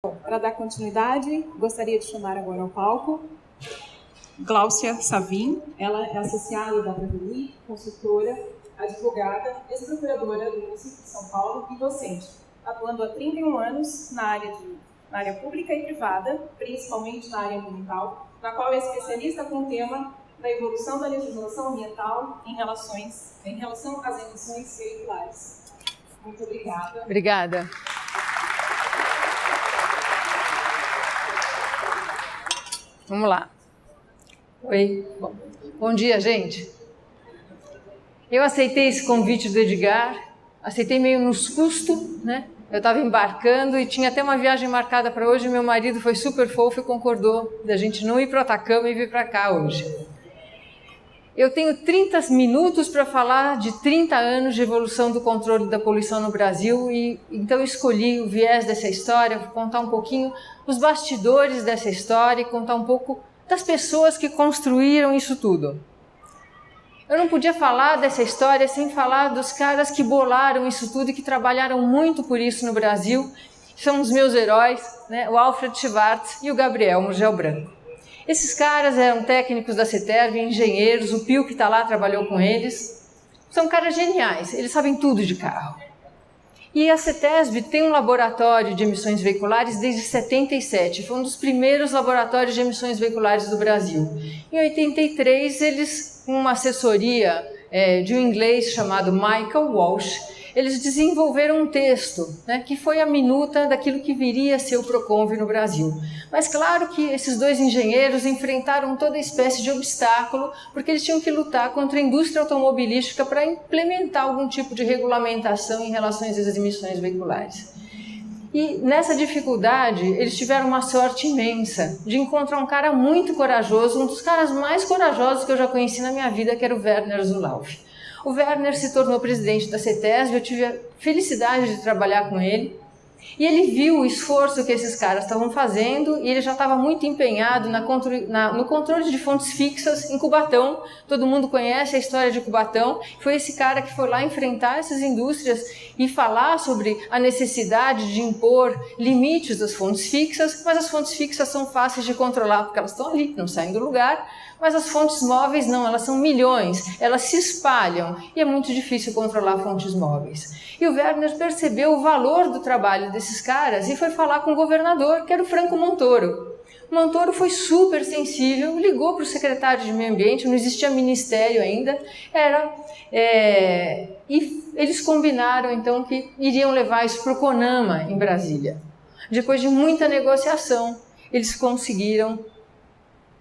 Para dar continuidade, gostaria de chamar agora ao palco Gláucia Savim. Ela é associada da Bravini, consultora, advogada, ex-procuradora do município de São Paulo e docente, atuando há 31 anos na área pública e privada, principalmente na área ambiental, na qual é especialista com o tema da evolução da legislação ambiental em relação às emissões veiculares. Muito obrigada. Obrigada. Vamos lá. Oi. Bom dia, gente. Eu aceitei esse convite do Edgar, aceitei meio nos custos, né? Eu estava embarcando e tinha até uma viagem marcada para hoje. Meu marido foi super fofo e concordou da gente não ir para Atacama e vir para cá hoje. Eu tenho 30 minutos para falar de 30 anos de evolução do controle da poluição no Brasil e então escolhi o viés dessa história, vou contar um pouquinho os bastidores dessa história e contar um pouco das pessoas que construíram isso tudo. Eu não podia falar dessa história sem falar dos caras que bolaram isso tudo e que trabalharam muito por isso no Brasil. São os meus heróis, né? O Alfred Schwartz e o Gabriel Murgel Branco. Esses caras eram técnicos da CETESB, engenheiros, o Pio que está lá trabalhou com eles. São caras geniais, eles sabem tudo de carro. E a CETESB tem um laboratório de emissões veiculares desde 77, foi um dos primeiros laboratórios de emissões veiculares do Brasil. Em 83, eles, com uma assessoria de um inglês chamado Michael Walsh, eles desenvolveram um texto, né, que foi a minuta daquilo que viria a ser o Proconv no Brasil. Mas claro que esses dois engenheiros enfrentaram toda espécie de obstáculo, porque eles tinham que lutar contra a indústria automobilística para implementar algum tipo de regulamentação em relação às emissões veiculares. E nessa dificuldade, eles tiveram uma sorte imensa de encontrar um cara muito corajoso, um dos caras mais corajosos que eu já conheci na minha vida, que era o Werner Zulauf. O Werner se tornou presidente da CETESB, eu tive a felicidade de trabalhar com ele. E ele viu o esforço que esses caras estavam fazendo e ele já estava muito empenhado no controle de fontes fixas em Cubatão. Todo mundo conhece a história de Cubatão. Foi esse cara que foi lá enfrentar essas indústrias e falar sobre a necessidade de impor limites das fontes fixas, mas as fontes fixas são fáceis de controlar porque elas estão ali, não saem do lugar. Mas as fontes móveis não, elas são milhões, elas se espalham e é muito difícil controlar fontes móveis. E o Werner percebeu o valor do trabalho desses caras e foi falar com o governador, que era o Franco Montoro. O Montoro foi super sensível, ligou para o secretário de Meio Ambiente, não existia ministério ainda, e eles combinaram então que iriam levar isso para o CONAMA em Brasília. Depois de muita negociação, eles conseguiram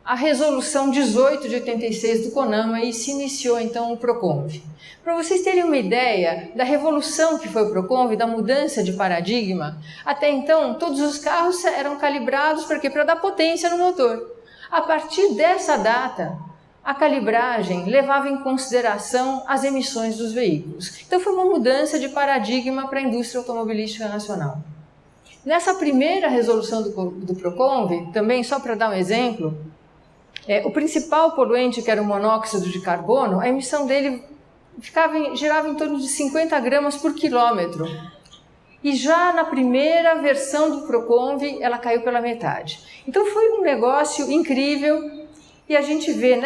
a resolução 18 de 86 do CONAMA e se iniciou então o Proconv. Para vocês terem uma ideia da revolução que foi o Proconv, da mudança de paradigma, até então todos os carros eram calibrados para quê? Para dar potência no motor. A partir dessa data, a calibragem levava em consideração as emissões dos veículos. Então foi uma mudança de paradigma para a indústria automobilística nacional. Nessa primeira resolução do Proconv, também só para dar um exemplo, o principal poluente, que era o monóxido de carbono, a emissão dele girava em torno de 50 gramas por quilômetro. E já na primeira versão do Proconv, ela caiu pela metade. Então foi um negócio incrível e a gente vê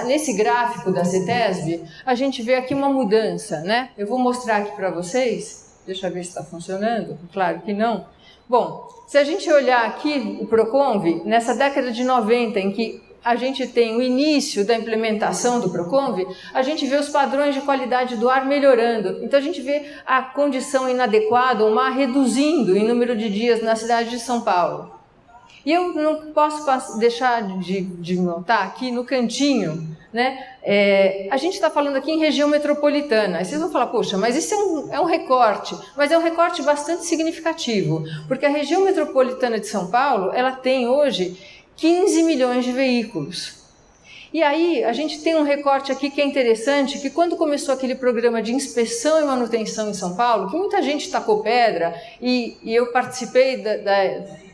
nesse gráfico da CETESB, a gente vê aqui uma mudança, né? Eu vou mostrar aqui para vocês, deixa eu ver se está funcionando, claro que não. Bom, se a gente olhar aqui o Proconv, nessa década de 90, em que a gente tem o início da implementação do Proconv, a gente vê os padrões de qualidade do ar melhorando. Então a gente vê a condição inadequada, o mar reduzindo em número de dias na cidade de São Paulo. E eu não posso deixar de notar aqui no cantinho, né? A gente está falando aqui em região metropolitana. Aí vocês vão falar, poxa, mas isso é um recorte. Mas é um recorte bastante significativo, porque a região metropolitana de São Paulo, ela tem hoje 15 milhões de veículos. E aí a gente tem um recorte aqui que é interessante, que quando começou aquele programa de inspeção e manutenção em São Paulo, que muita gente tacou pedra, e eu participei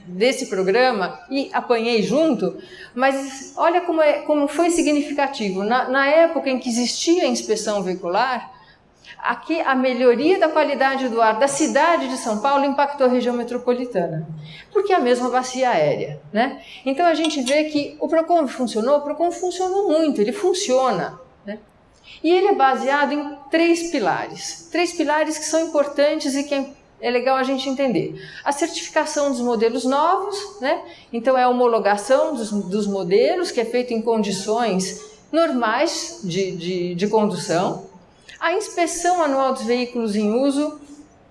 desse programa e apanhei junto, mas olha como foi significativo. Na época em que existia a inspeção veicular, Aqui, a melhoria da qualidade do ar da cidade de São Paulo impactou a região metropolitana, porque é a mesma bacia aérea, né? Então a gente vê que o Proconv funcionou muito, ele funciona, né? E ele é baseado em 3 pilares que são importantes e que é legal a gente entender. A certificação dos modelos novos, né? Então é a homologação dos modelos, que é feito em condições normais de condução. A inspeção anual dos veículos em uso,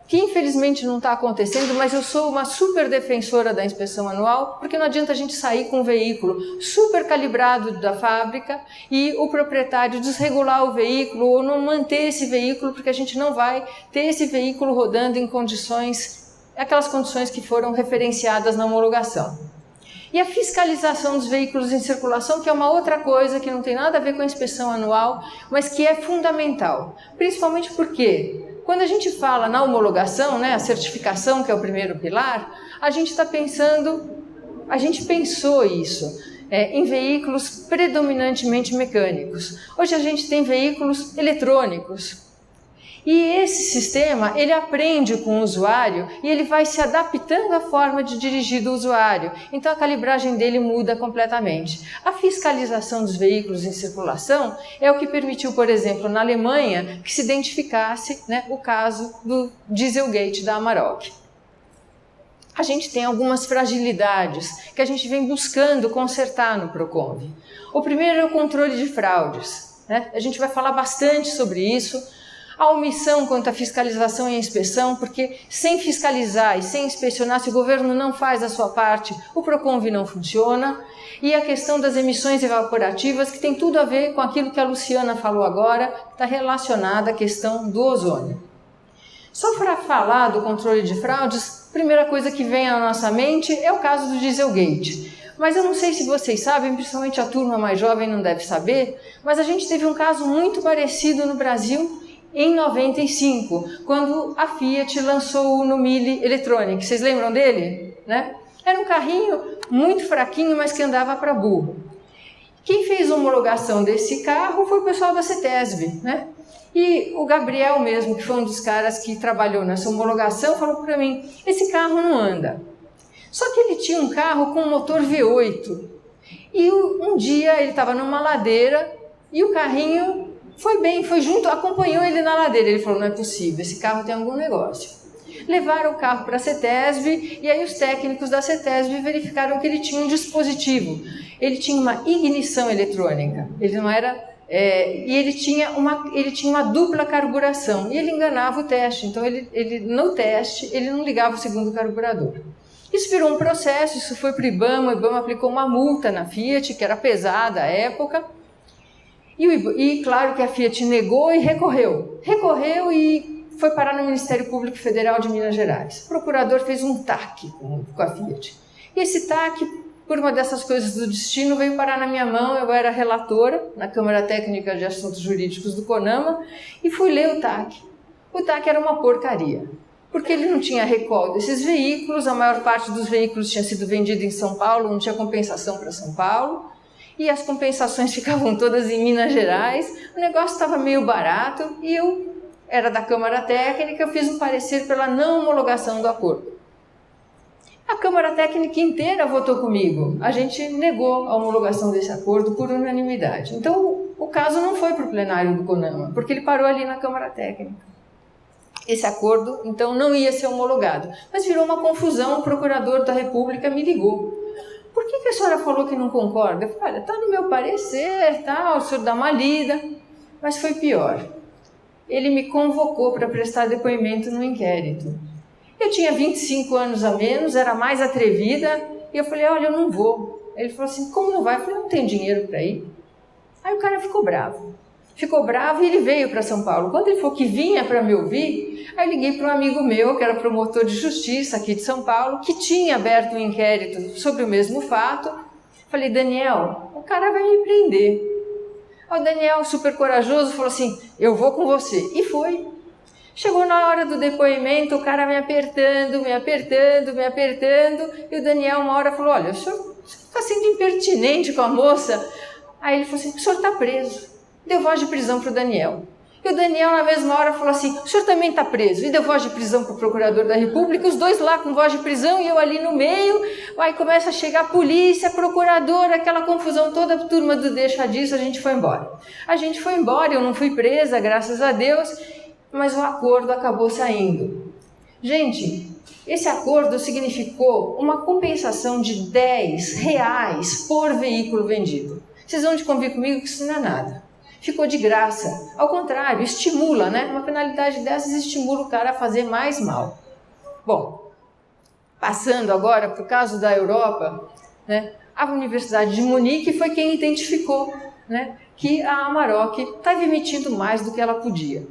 que infelizmente não está acontecendo, mas eu sou uma super defensora da inspeção anual, porque não adianta a gente sair com um veículo super calibrado da fábrica e o proprietário desregular o veículo ou não manter esse veículo, porque a gente não vai ter esse veículo rodando em aquelas condições que foram referenciadas na homologação. E a fiscalização dos veículos em circulação, que é uma outra coisa que não tem nada a ver com a inspeção anual, mas que é fundamental, principalmente porque quando a gente fala na homologação, né, a certificação, que é o primeiro pilar, a gente pensou isso em veículos predominantemente mecânicos. Hoje a gente tem veículos eletrônicos. E esse sistema, ele aprende com o usuário e ele vai se adaptando à forma de dirigir do usuário. Então a calibragem dele muda completamente. A fiscalização dos veículos em circulação é o que permitiu, por exemplo, na Alemanha, que se identificasse, né, o caso do Dieselgate da Amarok. A gente tem algumas fragilidades que a gente vem buscando consertar no Proconv. O primeiro é o controle de fraudes, né? A gente vai falar bastante sobre isso. A omissão quanto à fiscalização e à inspeção, porque sem fiscalizar e sem inspecionar, se o governo não faz a sua parte, o Proconv não funciona. E a questão das emissões evaporativas, que tem tudo a ver com aquilo que a Luciana falou agora, que está relacionada à questão do ozônio. Só para falar do controle de fraudes, a primeira coisa que vem à nossa mente é o caso do Dieselgate. Mas eu não sei se vocês sabem, principalmente a turma mais jovem não deve saber, mas a gente teve um caso muito parecido no Brasil em 95, quando a Fiat lançou o Numile Electronic. Vocês lembram dele? Né? Era um carrinho muito fraquinho, mas que andava para burro. Quem fez a homologação desse carro foi o pessoal da CETESB, né? E o Gabriel mesmo, que foi um dos caras que trabalhou nessa homologação, falou para mim, esse carro não anda. Só que ele tinha um carro com motor V8. E um dia ele estava numa ladeira e o carrinho foi junto, acompanhou ele na ladeira. Ele falou, não é possível, esse carro tem algum negócio. Levaram o carro para a CETESB e aí os técnicos da CETESB verificaram que ele tinha um dispositivo. Ele tinha uma ignição eletrônica, ele não era... e ele tinha uma dupla carburação e ele enganava o teste. Então no teste ele não ligava o segundo carburador. Isso virou um processo, isso foi para o IBAMA aplicou uma multa na Fiat, que era pesada à época. E claro que a Fiat negou e recorreu e foi parar no Ministério Público Federal de Minas Gerais. O procurador fez um TAC com a Fiat. E esse TAC, por uma dessas coisas do destino, veio parar na minha mão. Eu era relatora na Câmara Técnica de Assuntos Jurídicos do CONAMA e fui ler o TAC. O TAC era uma porcaria, porque ele não tinha recall desses veículos, a maior parte dos veículos tinha sido vendido em São Paulo, não tinha compensação para São Paulo, e as compensações ficavam todas em Minas Gerais, o negócio estava meio barato, e eu era da Câmara Técnica, eu fiz um parecer pela não homologação do acordo. A Câmara Técnica inteira votou comigo, a gente negou a homologação desse acordo por unanimidade. Então o caso não foi para o plenário do CONAMA, porque ele parou ali na Câmara Técnica. Esse acordo, então, não ia ser homologado. Mas virou uma confusão, o procurador da República me ligou. Por que a senhora falou que não concorda? Eu falei, olha, está no meu parecer, tá, o senhor dá uma lida. Mas foi pior. Ele me convocou para prestar depoimento no inquérito. Eu tinha 25 anos a menos, era mais atrevida, e eu falei, olha, eu não vou. Ele falou assim, como não vai? Eu falei, não tem dinheiro para ir. Aí o cara ficou bravo. E ele veio para São Paulo. Quando ele falou que vinha para me ouvir, aí liguei para um amigo meu, que era promotor de justiça aqui de São Paulo, que tinha aberto um inquérito sobre o mesmo fato. Falei, Daniel, o cara vai me prender. O Daniel, super corajoso, falou assim, eu vou com você. E foi. Chegou na hora do depoimento, o cara me apertando, e o Daniel uma hora falou, olha, o senhor está sendo impertinente com a moça. Aí ele falou assim, o senhor está preso. Deu voz de prisão para o Daniel. E o Daniel, na mesma hora, falou assim, o senhor também está preso. E deu voz de prisão para o procurador da República, os dois lá com voz de prisão e eu ali no meio. Aí começa a chegar a polícia, procurador, aquela confusão toda, a turma do deixa disso, a gente foi embora. A gente foi embora, eu não fui presa, graças a Deus, mas o acordo acabou saindo. Gente, esse acordo significou uma compensação de R$10 por veículo vendido. Vocês vão de convir comigo que isso não é nada. Ficou de graça. Ao contrário, estimula, né? Uma penalidade dessas estimula o cara a fazer mais mal. Bom, passando agora para o caso da Europa, né? A Universidade de Munique foi quem identificou, né, que a Amarok estava emitindo mais do que ela podia.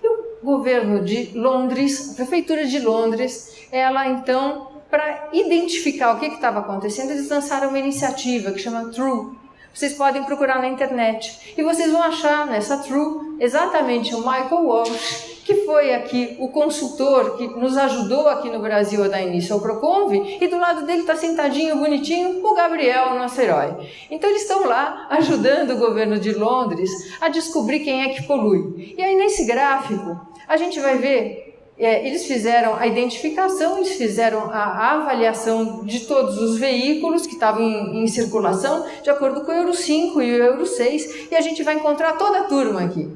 E o governo de Londres, a prefeitura de Londres, ela então, para identificar o que estava acontecendo, eles lançaram uma iniciativa que chama True. Vocês podem procurar na internet e vocês vão achar nessa True exatamente o Michael Walsh, que foi aqui o consultor que nos ajudou aqui no Brasil a dar início ao Proconv, e do lado dele está sentadinho, bonitinho, o Gabriel, nosso herói. Então eles estão lá ajudando o governo de Londres a descobrir quem é que polui. E aí nesse gráfico a gente vai ver... eles fizeram a identificação, eles fizeram a avaliação de todos os veículos que estavam em circulação, de acordo com o Euro 5 e o Euro 6, e a gente vai encontrar toda a turma aqui.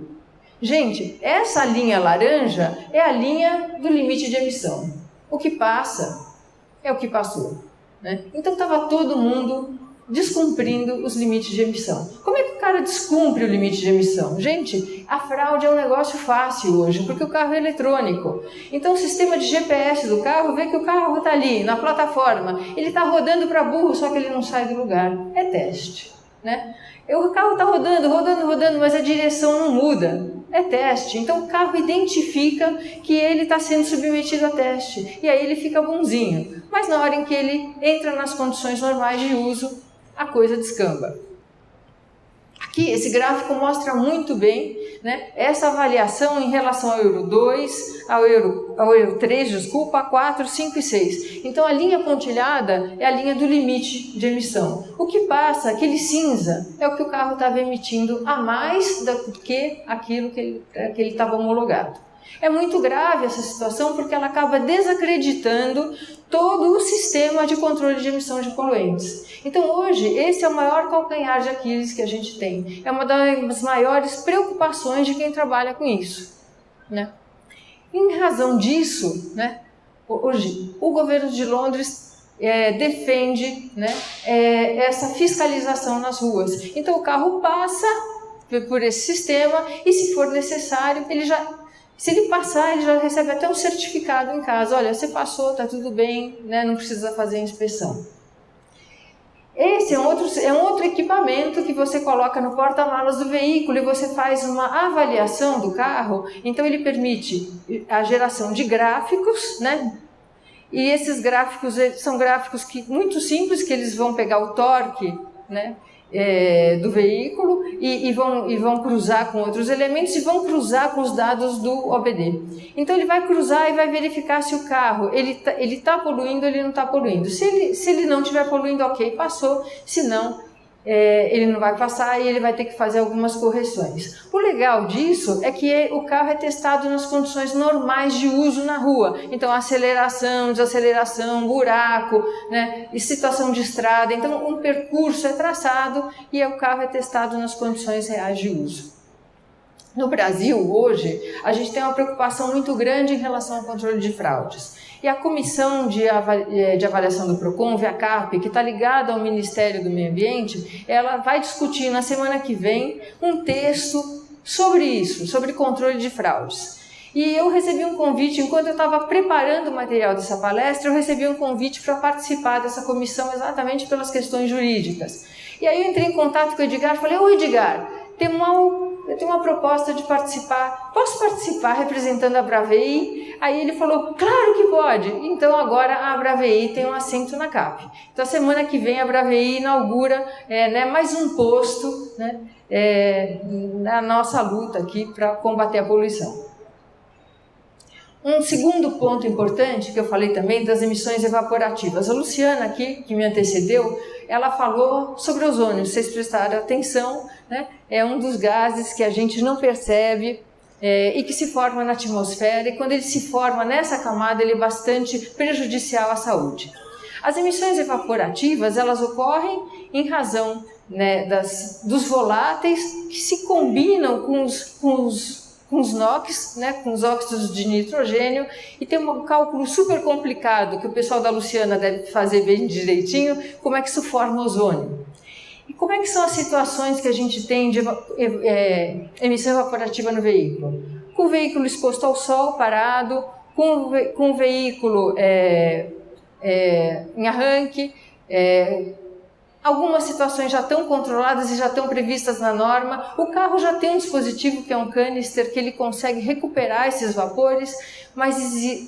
Gente, essa linha laranja é a linha do limite de emissão. O que passa é o que passou, né? Então estava todo mundo descumprindo os limites de emissão. Como é que o cara descumpre o limite de emissão? Gente, a fraude é um negócio fácil hoje, porque o carro é eletrônico. Então o sistema de GPS do carro vê que o carro está ali, na plataforma, ele está rodando para burro, só que ele não sai do lugar. É teste, né? O carro está rodando, mas a direção não muda. É teste. Então o carro identifica que ele está sendo submetido a teste. E aí ele fica bonzinho. Mas na hora em que ele entra nas condições normais de uso, a coisa descamba. Aqui, esse gráfico mostra muito bem, né, essa avaliação em relação ao Euro 2, ao Euro 3, desculpa, a 4, 5 e 6. Então, a linha pontilhada é a linha do limite de emissão. O que passa, aquele cinza, é o que o carro estava emitindo a mais do que aquilo que ele estava homologado. É muito grave essa situação porque ela acaba desacreditando todo o sistema de controle de emissão de poluentes. Então hoje esse é o maior calcanhar de Aquiles que a gente tem. É uma das maiores preocupações de quem trabalha com isso, né? Em razão disso, né, hoje o governo de Londres defende, né, essa fiscalização nas ruas. Então o carro passa por esse sistema e, se for necessário, se ele passar, ele já recebe até um certificado em casa. Olha, você passou, está tudo bem, né? Não precisa fazer a inspeção. Esse é um outro equipamento que você coloca no porta-malas do veículo e você faz uma avaliação do carro. Então ele permite a geração de gráficos, né? E esses gráficos são gráficos muito simples, que eles vão pegar o torque, né, do veículo e vão cruzar com outros elementos e vão cruzar com os dados do OBD. Então ele vai cruzar e vai verificar se o carro ele tá poluindo ou ele não está poluindo. Se ele não estiver poluindo, ok, passou. Se não, ele não vai passar e ele vai ter que fazer algumas correções. O legal disso é que o carro é testado nas condições normais de uso na rua. Então, aceleração, desaceleração, buraco, né, e situação de estrada. Então, um percurso é traçado e o carro é testado nas condições reais de uso. No Brasil, hoje, a gente tem uma preocupação muito grande em relação ao controle de fraudes. E a Comissão de Avaliação do Proconv, a CAP, que está ligada ao Ministério do Meio Ambiente, ela vai discutir na semana que vem um texto sobre isso, sobre controle de fraudes. E eu recebi um convite, enquanto eu estava preparando o material dessa palestra, eu recebi um convite para participar dessa comissão exatamente pelas questões jurídicas. E aí eu entrei em contato com o Edgar e falei: ô Edgar, eu tenho uma proposta de participar, posso participar representando a Bravei? Aí ele falou: claro que pode. Então agora a Bravei tem um assento na CAP. Então a semana que vem a Bravei inaugura mais um posto, né, na nossa luta aqui para combater a poluição. Um segundo ponto importante que eu falei também das emissões evaporativas. A Luciana aqui, que me antecedeu, ela falou sobre ozônio. Se vocês prestaram atenção, né, é um dos gases que a gente não percebe, e que se forma na atmosfera, e quando ele se forma nessa camada, ele é bastante prejudicial à saúde. As emissões evaporativas, elas ocorrem em razão, né, dos voláteis que se combinam com os NOx, né, com os óxidos de nitrogênio, e tem um cálculo super complicado que o pessoal da Luciana deve fazer bem direitinho, como é que isso forma ozônio. E como é que são as situações que a gente tem de emissão evaporativa no veículo? Com o veículo exposto ao sol, parado, com o veículo em arranque, algumas situações já estão controladas e já estão previstas na norma. O carro já tem um dispositivo que é um canister que ele consegue recuperar esses vapores, mas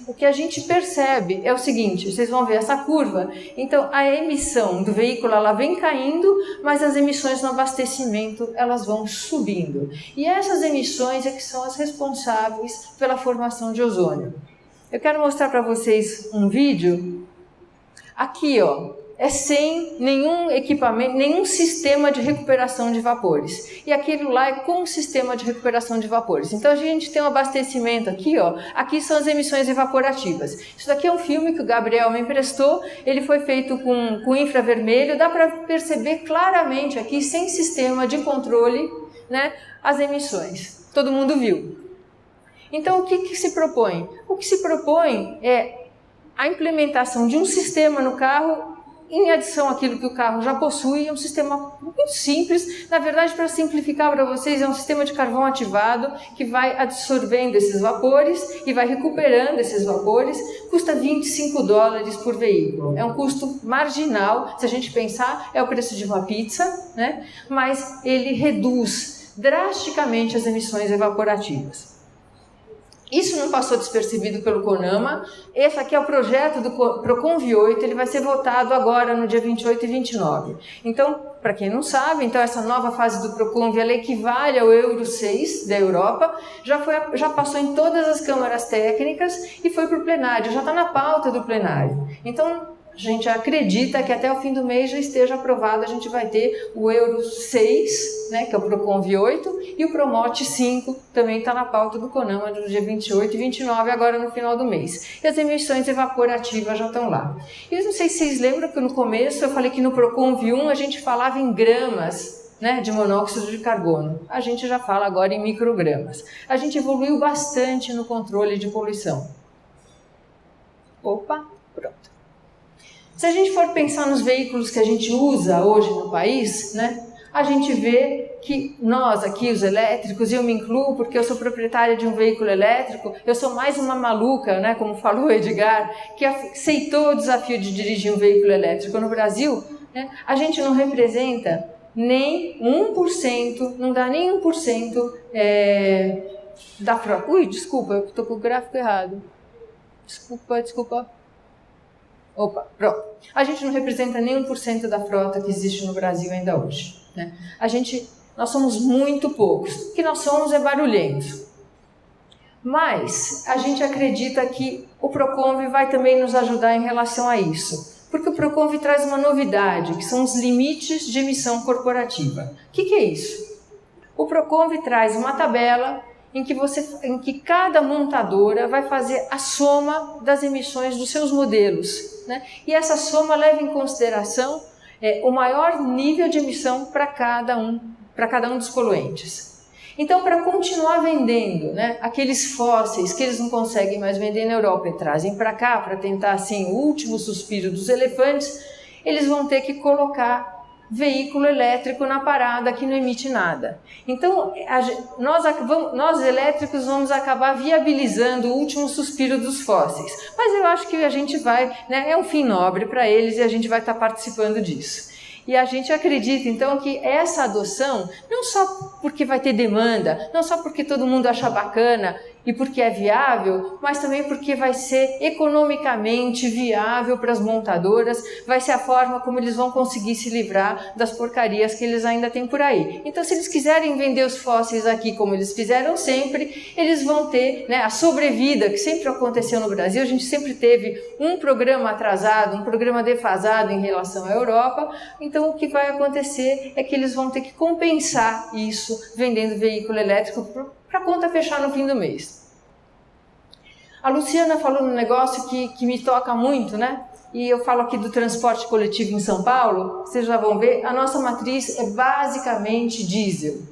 o que a gente percebe é o seguinte, vocês vão ver essa curva. Então a emissão do veículo ela vem caindo, mas as emissões no abastecimento elas vão subindo. E essas emissões é que são as responsáveis pela formação de ozônio. Eu quero mostrar para vocês um vídeo. Aqui, ó, é sem nenhum equipamento, nenhum sistema de recuperação de vapores. E aquilo lá é com sistema de recuperação de vapores. Então a gente tem um abastecimento aqui, ó. Aqui são as emissões evaporativas. Isso daqui é um filme que o Gabriel me emprestou. Ele foi feito com infravermelho. Dá para perceber claramente aqui, sem sistema de controle, né, as emissões. Todo mundo viu. Então o que se propõe? O que se propõe é a implementação de um sistema no carro, em adição àquilo que o carro já possui, é um sistema muito simples. Na verdade, para simplificar para vocês, é um sistema de carvão ativado que vai absorvendo esses vapores e vai recuperando esses vapores. Custa $25 por veículo. É um custo marginal, se a gente pensar, é o preço de uma pizza, né? Mas ele reduz drasticamente as emissões evaporativas. Isso não passou despercebido pelo CONAMA. Esse aqui é o projeto do PROCONVI 8, ele vai ser votado agora no dia 28 e 29. Então, para quem não sabe, então essa nova fase do PROCONVI ela equivale ao Euro 6 da Europa, já passou em todas as câmaras técnicas e foi para o plenário, já está na pauta do plenário. Então, a gente acredita que até o fim do mês já esteja aprovado, a gente vai ter o Euro 6, né, que é o PROCONVI 8, e o PROMOT 5, também está na pauta do CONAMA do dia 28 e 29, agora no final do mês. E as emissões evaporativas já estão lá. E eu não sei se vocês lembram que no começo eu falei que no PROCONVI 1 a gente falava em gramas, né, de monóxido de carbono. A gente já fala agora em microgramas. A gente evoluiu bastante no controle de poluição. Opa, pronto. Se a gente for pensar nos veículos que a gente usa hoje no país, né, a gente vê que nós aqui, os elétricos, eu me incluo porque eu sou proprietária de um veículo elétrico, eu sou mais uma maluca, né, como falou o Edgar, que aceitou o desafio de dirigir um veículo elétrico no Brasil, né, a gente não representa nem 1%, não dá nem 1% da frota. Ui, desculpa, eu estou com o gráfico errado. Desculpa. Opa, pronto. A gente não representa nem 1% da frota que existe no Brasil ainda hoje, né? Nós somos muito poucos. O que nós somos é barulhentos. Mas a gente acredita que o PROCONVI vai também nos ajudar em relação a isso. Porque o PROCONVI traz uma novidade, que são os limites de emissão corporativa. O que é isso? O PROCONVI traz uma tabela em que cada montadora vai fazer a soma das emissões dos seus modelos, né? E essa soma leva em consideração o maior nível de emissão para cada um dos poluentes. Então, para continuar vendendo, né, aqueles fósseis que eles não conseguem mais vender na Europa e trazem para cá para tentar assim o último suspiro dos elefantes, eles vão ter que colocar veículo elétrico na parada que não emite nada. Então, nós elétricos vamos acabar viabilizando o último suspiro dos fósseis. Mas eu acho que a gente vai, né, é um fim nobre para eles e a gente vai estar participando disso. E a gente acredita, então, que essa adoção, não só porque vai ter demanda, não só porque todo mundo acha bacana e porque é viável, mas também porque vai ser economicamente viável para as montadoras, vai ser a forma como eles vão conseguir se livrar das porcarias que eles ainda têm por aí. Então, se eles quiserem vender os fósseis aqui como eles fizeram sempre, eles vão ter, né, a sobrevida que sempre aconteceu no Brasil. A gente sempre teve um programa atrasado, um programa defasado em relação à Europa. Então, o que vai acontecer é que eles vão ter que compensar isso vendendo veículo elétrico para para a conta fechar no fim do mês. A Luciana falou um negócio que me toca muito, né? E eu falo aqui do transporte coletivo em São Paulo, vocês já vão ver, a nossa matriz é basicamente diesel.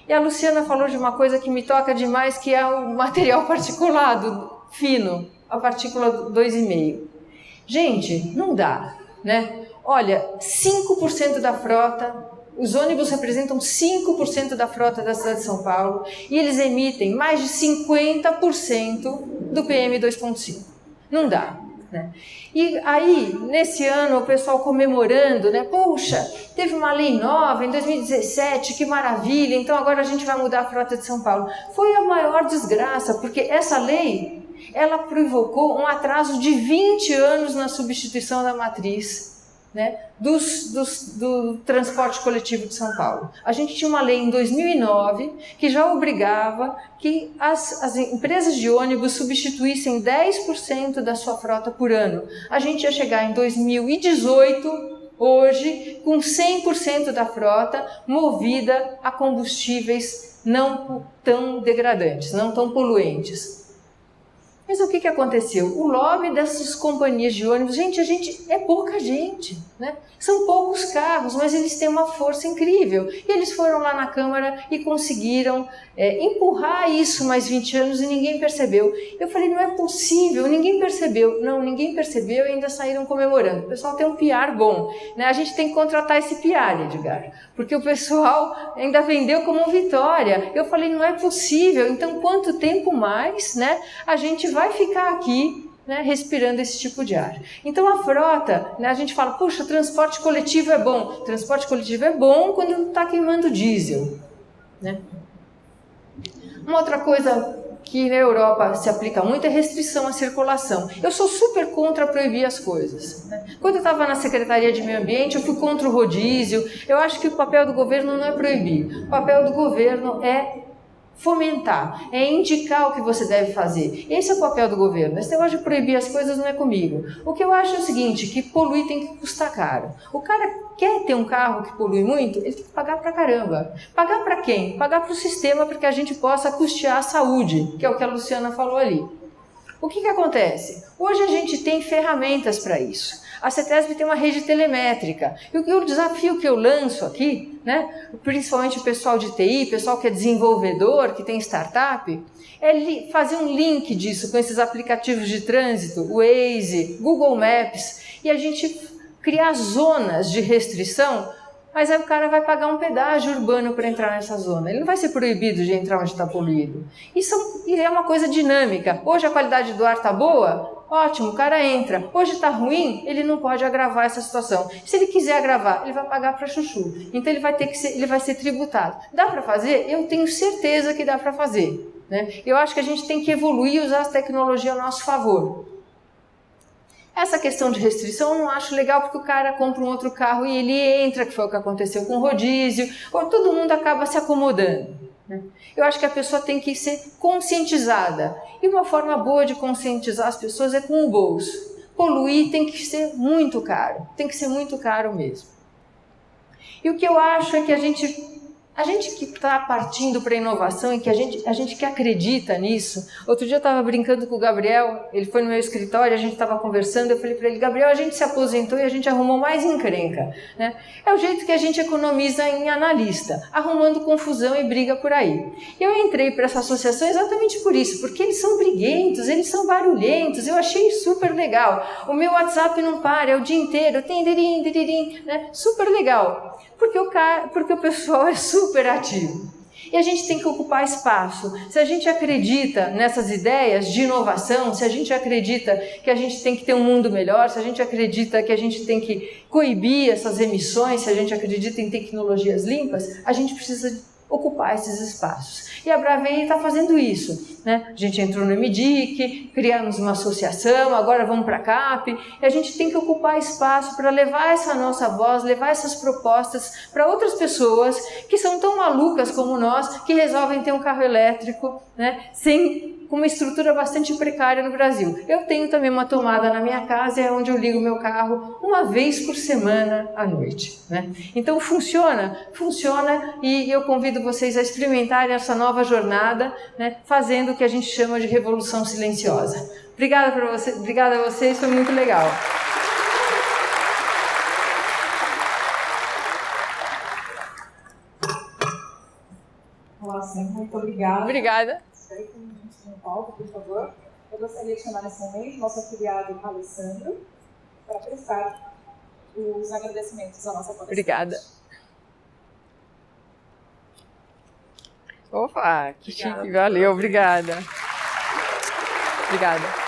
E a Luciana falou de uma coisa que me toca demais, que é o material particulado fino, a partícula 2,5. Gente, não dá, né? Olha, 5% da frota, os ônibus representam 5% da frota da cidade de São Paulo e eles emitem mais de 50% do PM2,5. Não dá. Né? E aí, nesse ano, o pessoal comemorando, né? Puxa, teve uma lei nova em 2017, que maravilha, então agora a gente vai mudar a frota de São Paulo. Foi a maior desgraça, porque essa lei, ela provocou um atraso de 20 anos na substituição da matriz, né, do transporte coletivo de São Paulo. A gente tinha uma lei em 2009 que já obrigava que as empresas de ônibus substituíssem 10% da sua frota por ano. A gente ia chegar em 2018, hoje, com 100% da frota movida a combustíveis não tão degradantes, não tão poluentes. Mas o que aconteceu? O lobby dessas companhias de ônibus, gente, é pouca gente, né? São poucos carros, mas eles têm uma força incrível. E eles foram lá na Câmara e conseguiram empurrar isso mais 20 anos e ninguém percebeu. Eu falei, não é possível, ninguém percebeu. Não, ninguém percebeu e ainda saíram comemorando. O pessoal tem um PR bom, né? A gente tem que contratar esse PR, Edgar, porque o pessoal ainda vendeu como vitória. Eu falei, não é possível, então quanto tempo mais, né, a gente vai ficar aqui, né, respirando esse tipo de ar. Então a frota, né, a gente fala, puxa, transporte coletivo é bom. Transporte coletivo é bom quando não está queimando diesel, né? Uma outra coisa que na Europa se aplica muito é restrição à circulação. Eu sou super contra proibir as coisas, né? Quando eu estava na Secretaria de Meio Ambiente, eu fui contra o rodízio. Eu acho que o papel do governo não é proibir. O papel do governo é fomentar, é indicar o que você deve fazer. Esse é o papel do governo. Esse negócio de proibir as coisas não é comigo. O que eu acho é o seguinte, que poluir tem que custar caro. O cara quer ter um carro que polui muito, ele tem que pagar pra caramba. Pagar pra quem? Pagar pro sistema para que a gente possa custear a saúde, que é o que a Luciana falou ali. O que acontece? Hoje a gente tem ferramentas para isso. A CETESB tem uma rede telemétrica. E o desafio que eu lanço aqui, né, principalmente o pessoal de TI, pessoal que é desenvolvedor, que tem startup, é fazer um link disso com esses aplicativos de trânsito, Waze, Google Maps, e a gente criar zonas de restrição, mas aí o cara vai pagar um pedágio urbano para entrar nessa zona. Ele não vai ser proibido de entrar onde está poluído. Isso é uma coisa dinâmica. Hoje a qualidade do ar está boa? Ótimo, o cara entra. Hoje está ruim, ele não pode agravar essa situação. Se ele quiser agravar, ele vai pagar para chuchu. Então ele vai ser tributado. Dá para fazer? Eu tenho certeza que dá para fazer, né? Eu acho que a gente tem que evoluir e usar a tecnologia a nosso favor. Essa questão de restrição eu não acho legal, porque o cara compra um outro carro e ele entra, que foi o que aconteceu com o rodízio, ou todo mundo acaba se acomodando, né? Eu acho que a pessoa tem que ser conscientizada. E uma forma boa de conscientizar as pessoas é com o bolso. Poluir tem que ser muito caro. Tem que ser muito caro mesmo. E o que eu acho é que a gente que está partindo para a inovação e que a gente que acredita nisso. Outro dia eu estava brincando com o Gabriel, ele foi no meu escritório, a gente estava conversando, eu falei para ele, Gabriel, a gente se aposentou e a gente arrumou mais encrenca, né? É o jeito que a gente economiza em analista, arrumando confusão e briga por aí. E eu entrei para essa associação exatamente por isso, porque eles são briguentos, eles são barulhentos, eu achei super legal. O meu WhatsApp não para, é o dia inteiro, tem, né? Super legal. Porque o pessoal é super ativo. E a gente tem que ocupar espaço. Se a gente acredita nessas ideias de inovação, se a gente acredita que a gente tem que ter um mundo melhor, se a gente acredita que a gente tem que coibir essas emissões, se a gente acredita em tecnologias limpas, a gente precisa ocupar esses espaços. E a Bravei está fazendo isso, né? A gente entrou no MDIC, criamos uma associação, agora vamos para a CAP, e a gente tem que ocupar espaço para levar essa nossa voz, levar essas propostas para outras pessoas que são tão malucas como nós, que resolvem ter um carro elétrico, né? Sem com uma estrutura bastante precária no Brasil. Eu tenho também uma tomada na minha casa, é onde eu ligo meu carro uma vez por semana à noite, né? Então funciona e eu convido vocês a experimentarem essa nova jornada, né, fazendo o que a gente chama de revolução silenciosa. Obrigada a vocês, foi muito legal. Nossa, muito obrigada. Obrigada. Espero que a gente tenha um palco, por favor. Eu gostaria de chamar nesse momento nosso afiliado Alessandro para prestar os agradecimentos à nossa palestrante. Obrigada. Opa, que chique, valeu, obrigada. Obrigada.